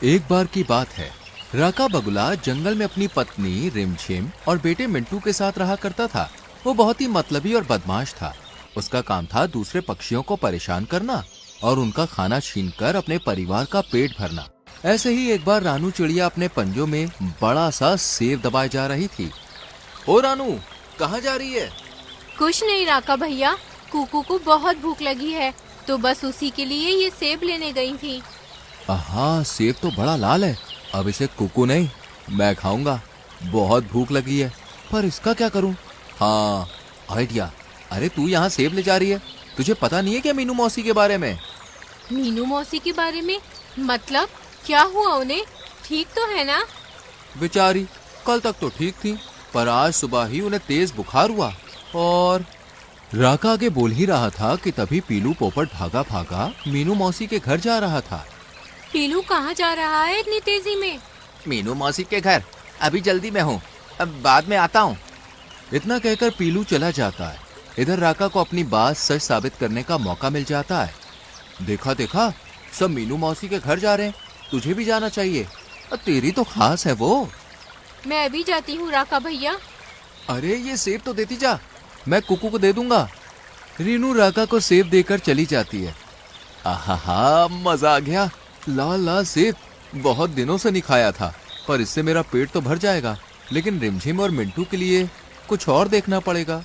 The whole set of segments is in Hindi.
एक बार की बात है, राका बगुला जंगल में अपनी पत्नी रिमझिम और बेटे मिंटू के साथ रहा करता था। वो बहुत ही मतलबी और बदमाश था। उसका काम था दूसरे पक्षियों को परेशान करना और उनका खाना छीनकर अपने परिवार का पेट भरना। ऐसे ही एक बार रानू चिड़िया अपने पंजों में बड़ा सा सेब दबाए जा रही थी। ओ रानू, कहाँ जा रही है? कुछ नहीं राका भैया, कुकू को बहुत भूख लगी है तो बस उसी के लिए ये सेब लेने गई थी। हाँ, सेब तो बड़ा लाल है। अब इसे कुकू नहीं, मैं खाऊंगा। बहुत भूख लगी है, पर इसका क्या करूं? हाँ, आइडिया। अरे तू यहाँ सेब ले जा रही है, तुझे पता नहीं है क्या मीनू मौसी के बारे में? मीनू मौसी के बारे में? मतलब क्या हुआ उन्हें? ठीक तो है ना? बेचारी कल तक तो ठीक थी, पर आज सुबह ही उन्हें तेज बुखार हुआ। और राका आगे बोल ही रहा था कि तभी पीलू पोपट भागा भागा मीनू मौसी के घर जा रहा था। पीलू कहाँ जा रहा है इतनी तेजी में? मीनू मौसी के घर, अभी जल्दी में हूँ, अब बाद में आता हूँ। इतना कहकर पीलू चला जाता है। इधर राका को अपनी बात सच साबित करने का मौका मिल जाता है। देखा देखा, सब मीनू मौसी के घर जा रहे हैं, तुझे भी जाना चाहिए, तेरी तो खास है वो। मैं अभी जाती हूँ राका भैया। अरे ये सेब तो देती जा, मैं कुकू को दे दूंगा। रीनू राका को सेब देकर चली जाती है। आहा, मजा आ गया। लाल लाल सेब बहुत दिनों से नहीं खाया था, पर इससे मेरा पेट तो भर जाएगा। लेकिन रिमझिम और मिंटू के लिए कुछ और देखना पड़ेगा।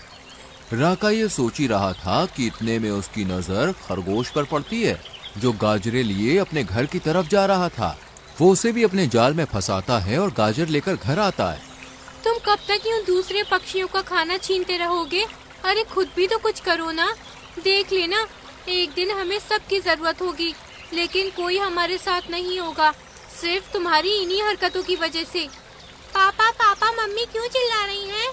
राका ये सोच ही रहा था कि इतने में उसकी नजर खरगोश पर पड़ती है, जो गाजरे लिए अपने घर की तरफ जा रहा था। वो उसे भी अपने जाल में फंसाता है और गाजर लेकर घर आता है। तुम कब तक यूँ दूसरे पक्षियों का खाना छीनते रहोगे? अरे खुद भी तो कुछ करो ना। देख लेना, एक दिन हमें सबकी जरूरत होगी, लेकिन कोई हमारे साथ नहीं होगा, सिर्फ तुम्हारी इन्हीं हरकतों की वजह से। पापा पापा, मम्मी क्यों चिल्ला रही हैं?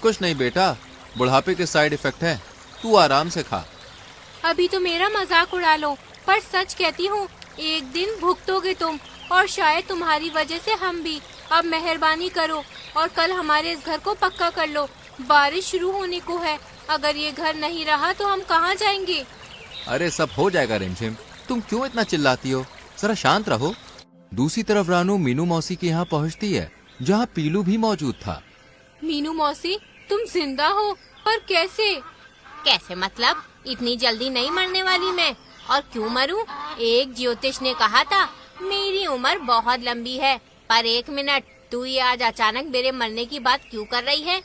कुछ नहीं बेटा, बुढ़ापे के साइड इफेक्ट है, तू आराम से खा। अभी तो मेरा मजाक उड़ा लो, पर सच कहती हूँ, एक दिन भुगतोगे तुम, और शायद तुम्हारी वजह से हम भी। अब मेहरबानी करो और कल हमारे इस घर को पक्का कर लो। बारिश शुरू होने को है, अगर ये घर नहीं रहा तो हम कहाँ जाएंगे? अरे सब हो जाएगा रिमझिम, तुम क्यों इतना चिल्लाती हो? जरा शांत रहो। दूसरी तरफ रानू मीनू मौसी के यहाँ पहुँचती है, जहाँ पीलू भी मौजूद था। मीनू मौसी, तुम जिंदा हो? पर कैसे? कैसे मतलब? इतनी जल्दी नहीं मरने वाली मैं। और क्यों मरूं? एक ज्योतिष ने कहा था मेरी उम्र बहुत लंबी है। पर एक मिनट, तू ये आज अचानक मेरे मरने की बात क्यों कर रही है?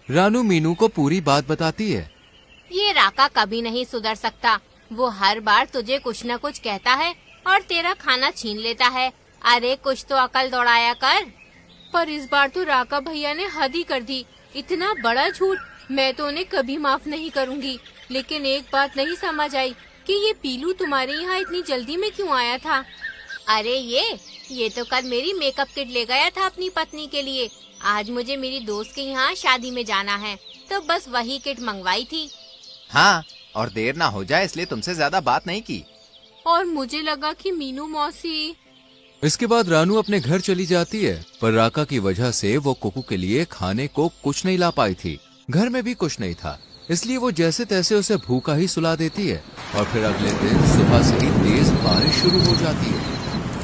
रानू मीनू को पूरी बात बताती है। ये राका कभी नहीं सुधर सकता। वो हर बार तुझे कुछ न कुछ कहता है और तेरा खाना छीन लेता है। अरे कुछ तो अकल दौड़ाया कर। पर इस बार तो राका भैया ने हद ही कर दी। इतना बड़ा झूठ मैं तो उन्हें कभी माफ नहीं करूंगी। लेकिन एक बात नहीं समझ आई कि ये पीलू तुम्हारे यहाँ इतनी जल्दी में क्यों आया था? अरे ये तो कल मेरी मेकअप किट ले गया था अपनी पत्नी के लिए। आज मुझे मेरी दोस्त के यहाँ शादी में जाना है, तो बस वही किट मंगवाई थी। हाँ, और देर ना हो जाए इसलिए तुमसे ज्यादा बात नहीं की। और मुझे लगा कि मीनू मौसी। इसके बाद रानू अपने घर चली जाती है, पर राका की वजह से वो कुकू के लिए खाने को कुछ नहीं ला पाई थी। घर में भी कुछ नहीं था, इसलिए वो जैसे तैसे उसे भूखा ही सुला देती है। और फिर अगले दिन सुबह से ही तेज बारिश शुरू हो जाती है।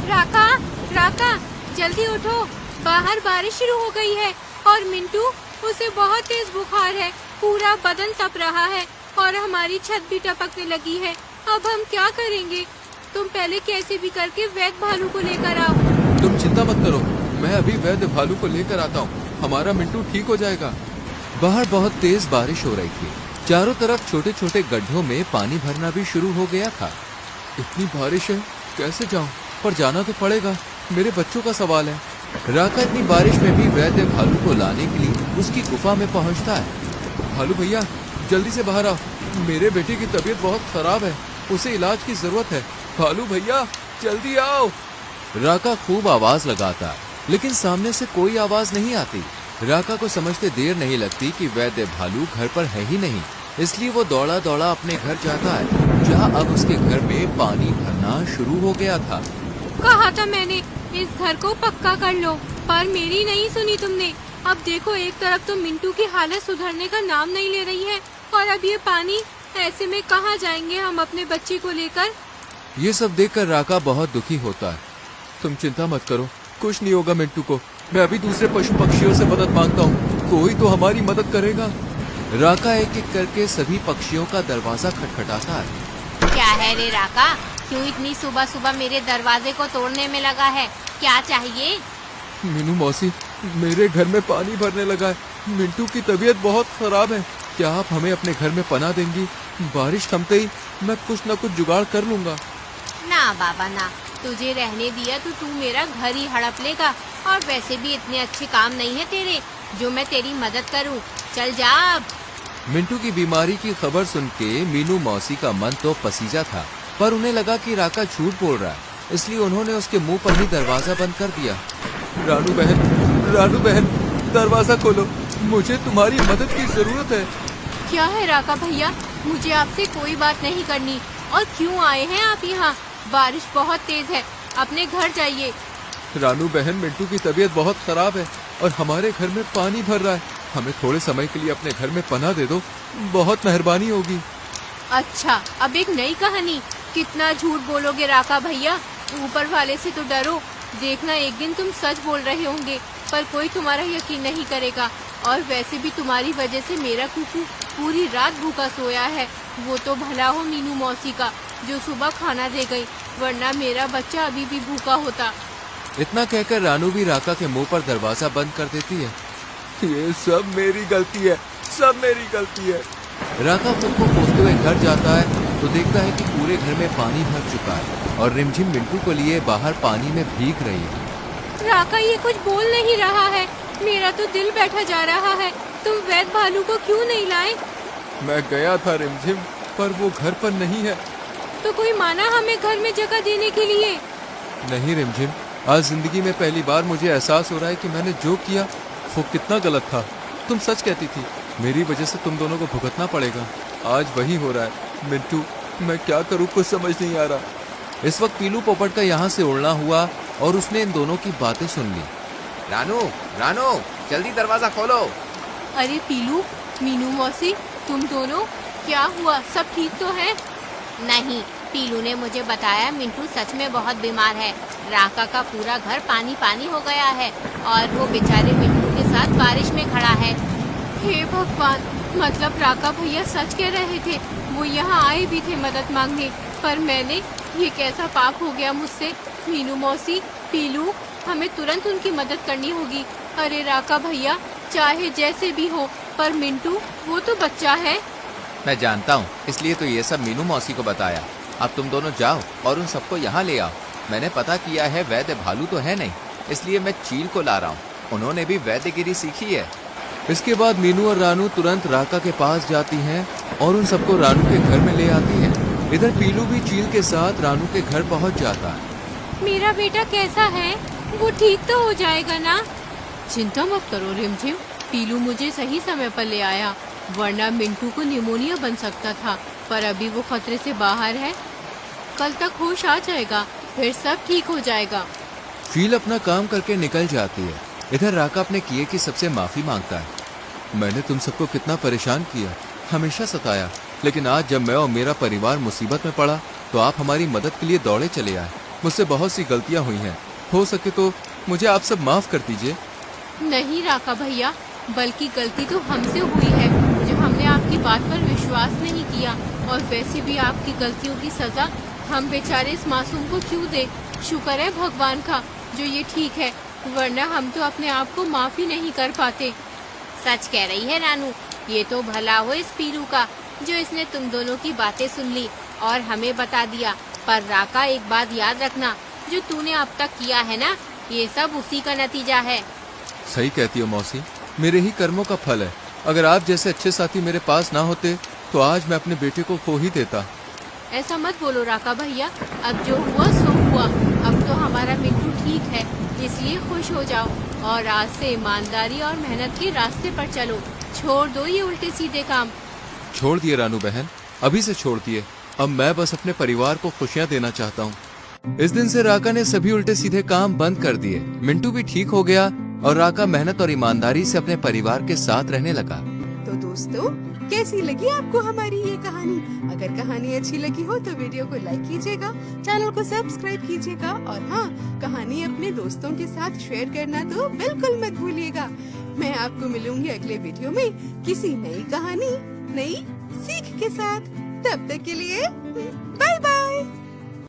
राका, राका, जल्दी उठो, बाहर बारिश शुरू हो गई है। और मिंटू, उसे बहुत तेज बुखार है, पूरा बदन तप रहा है और हमारी छत भी टपकने लगी है। अब हम क्या करेंगे? तुम पहले कैसे भी करके वैद्य भालू को लेकर आओ। तुम चिंता मत करो, मैं अभी वैद्य भालू को लेकर आता हूँ। हमारा मिंटू ठीक हो जाएगा। बाहर बहुत तेज बारिश हो रही थी। चारों तरफ छोटे छोटे गड्ढों में पानी भरना भी शुरू हो गया था। इतनी बारिश है, कैसे जाऊं? पर जाना तो पड़ेगा, मेरे बच्चों का सवाल है। राका इतनी बारिश में भी वैद्य भालू को लाने के लिए उसकी गुफा में पहुंचता है। भालू भैया, जल्दी से बाहर आओ, मेरे बेटे की तबीयत बहुत खराब है, उसे इलाज की जरूरत है। भालू भैया, जल्दी आओ। राका खूब आवाज लगाता है, लेकिन सामने से कोई आवाज नहीं आती। राका को समझते देर नहीं लगती कि वैद्य भालू घर पर है ही नहीं, इसलिए वो दौड़ा दौड़ा अपने घर जाता है, जहाँ अब उसके घर में पानी भरना शुरू हो गया था। कहा था मैंने इस घर को पक्का कर लो, पर मेरी नहीं सुनी तुमने। अब देखो, एक तरफ तो मिंटू की हालत सुधरने का नाम नहीं ले रही है, और अब ये पानी। ऐसे में कहाँ जाएंगे हम अपने बच्चे को लेकर? ये सब देखकर राका बहुत दुखी होता है। तुम चिंता मत करो, कुछ नहीं होगा मिंटू को। मैं अभी दूसरे पशु पक्षियों से मदद मांगता हूँ, कोई तो हमारी मदद करेगा। राका एक एक करके सभी पक्षियों का दरवाजा खटखटाता है। क्या है रे राका, क्यों इतनी सुबह सुबह मेरे दरवाजे को तोड़ने में लगा है? क्या चाहिए? मीनू मौसी, मेरे घर में पानी भरने लगा है। मिंटू की तबीयत बहुत खराब है। क्या आप हमें अपने घर में पनाह देंगी? बारिश थमते ही मैं कुछ न कुछ जुगाड़ कर लूंगा। ना बाबा ना, तुझे रहने दिया तो तू मेरा घर ही हड़प लेगा। और वैसे भी इतने अच्छे काम नहीं है तेरे जो मैं तेरी मदद करूं। चल जा अब। मिंटू की बीमारी की खबर सुन के मीनू मौसी का मन तो पसीजा था, पर उन्हें लगा कि राका झूठ बोल रहा है, इसलिए उन्होंने उसके मुंह पर ही दरवाजा बंद कर दिया। रानू बहन, दरवाजा खोलो, मुझे तुम्हारी मदद की जरूरत है। क्या है राका भैया, मुझे आपसे कोई बात नहीं करनी। और क्यों आए हैं आप यहाँ? बारिश बहुत तेज है, अपने घर जाइए। रानू बहन, मिंटू की तबीयत बहुत खराब है और हमारे घर में पानी भर रहा है। हमें थोड़े समय के लिए अपने घर में पनाह दे दो, बहुत मेहरबानी होगी। अच्छा, अब एक नई कहानी। कितना झूठ बोलोगे राका भैया, ऊपर वाले से तो डरो। देखना एक दिन तुम सच बोल रहे होंगे, पर कोई तुम्हारा यकीन नहीं करेगा। और वैसे भी तुम्हारी वजह से मेरा कुकू पूरी रात भूखा सोया है। वो तो भला हो मीनू मौसी का, जो सुबह खाना दे गई, वरना मेरा बच्चा अभी भी भूखा होता। इतना कहकर रानू भी राका के मुंह पर दरवाजा बंद कर देती है। ये सब मेरी गलती है, सब मेरी गलती है। राका खुद को कोसते हुए घर जाता है तो देखता है कि पूरे घर में पानी भर चुका है और रिमझिम मिंटू को लिए बाहर पानी में भीग रही है। राका ये कुछ बोल नहीं रहा है, मेरा तो दिल बैठा जा रहा है। तुम वैद भालू को क्यों नहीं लाए? मैं गया था रिमझिम, पर वो घर पर नहीं है। तो कोई माना हमें घर में जगह देने के लिए? नहीं रिमझिम, आज जिंदगी में पहली बार मुझे एहसास हो रहा है कि मैंने जो किया वो कितना गलत था। तुम सच कहती थी, मेरी वजह से तुम दोनों को भुगतना पड़ेगा। आज वही हो रहा है। मिंटू, मैं क्या करूँ, कुछ समझ नहीं आ रहा। इस वक्त पीलू पोपट का यहाँ से उड़ना हुआ और उसने इन दोनों की बातें सुन ली। रानू, जल्दी दरवाजा खोलो। अरे पीलू, मीनू मौसी, तुम दोनों, क्या हुआ? सब ठीक तो है? नहीं, पीलू ने मुझे बताया मिंटू सच में बहुत बीमार है। राका का पूरा घर पानी पानी हो गया है और वो बेचारे मिंटू के साथ बारिश में खड़ा है। हे भगवान, मतलब राका भैया सच कह रहे थे। वो यहाँ आए भी थे मदद मांगने, पर मैंने, ये कैसा पाप हो गया मुझसे। मीनू मौसी, पीलू, हमें तुरंत उनकी मदद करनी होगी। अरे राका भैया, चाहे जैसे भी हो, पर मिंटू, वो तो बच्चा है। मैं जानता हूँ, इसलिए तो ये सब मीनू मौसी को बताया। अब तुम दोनों जाओ और उन सबको यहाँ ले आओ। मैंने पता किया है वैद्य भालू तो है नहीं, इसलिए मैं चील को ला रहा हूँ। उन्होंने भी वैद्यगिरी सीखी है। इसके बाद मीनू और रानू तुरंत राका के पास जाती हैं और उन सबको रानू के घर में ले आती हैं। इधर पीलू भी चील के साथ रानू के घर पहुँच जाता है। मेरा बेटा कैसा है? वो ठीक तो हो जाएगा ना? चिंता मत करो रिमझिम, पीलू मुझे सही समय पर ले आया, वरना मिंटू को निमोनिया बन सकता था। पर अभी वो खतरे से बाहर है, कल तक होश आ जाएगा, फिर सब ठीक हो जाएगा। चील अपना काम करके निकल जाती है। इधर राका अपने किए की सबसे माफी मांगता है। मैंने तुम सबको कितना परेशान किया, हमेशा सताया, लेकिन आज जब मैं और मेरा परिवार मुसीबत में पड़ा तो आप हमारी मदद के लिए दौड़े चले आए। मुझसे बहुत सी गलतियां हुई हैं, हो सके तो मुझे आप सब माफ कर दीजिए। नहीं राका भैया, बल्कि गलती तो हमसे हुई है, जो हमने आपकी बात पर विश्वास नहीं किया। और वैसे भी आपकी गलतियों की सजा हम बेचारे इस मासूम को क्यों दे? शुक्र है भगवान का जो ये ठीक है, वरना हम तो अपने आप को माफ ही नहीं कर पाते। सच कह रही है रानू, ये तो भला हो इस पीलू का जो इसने तुम दोनों की बातें सुन ली और हमें बता दिया। पर राका, एक बात याद रखना, जो तूने अब तक किया है ना, ये सब उसी का नतीजा है। सही कहती हो मौसी, मेरे ही कर्मों का फल है। अगर आप जैसे अच्छे साथी मेरे पास ना होते तो आज मैं अपने बेटे को खो ही देता। ऐसा मत बोलो राका भैया, अब जो हुआ सो हुआ। अब तो हमारा मिंटू ठीक है, इसलिए खुश हो जाओ और आज से ईमानदारी और मेहनत के रास्ते पर चलो। छोड़ दो ये उल्टे सीधे काम। छोड़ दिए रानू बहन, अभी से छोड़ दिए। अब मैं बस अपने परिवार को खुशियाँ देना चाहता हूँ। इस दिन से राका ने सभी उल्टे सीधे काम बंद कर दिए। मिंटू भी ठीक हो गया और राका मेहनत और ईमानदारी से अपने परिवार के साथ रहने लगा। तो दोस्तों, कैसी लगी आपको हमारी ये कहानी? अगर कहानी अच्छी लगी हो तो वीडियो को लाइक कीजिएगा, चैनल को सब्सक्राइब कीजिएगा और हाँ, कहानी अपने दोस्तों के साथ शेयर करना तो बिल्कुल मत भूलिएगा। मैं आपको मिलूंगी अगले वीडियो में किसी नई कहानी, नई सीख के साथ। तब तक के लिए बाय बाय।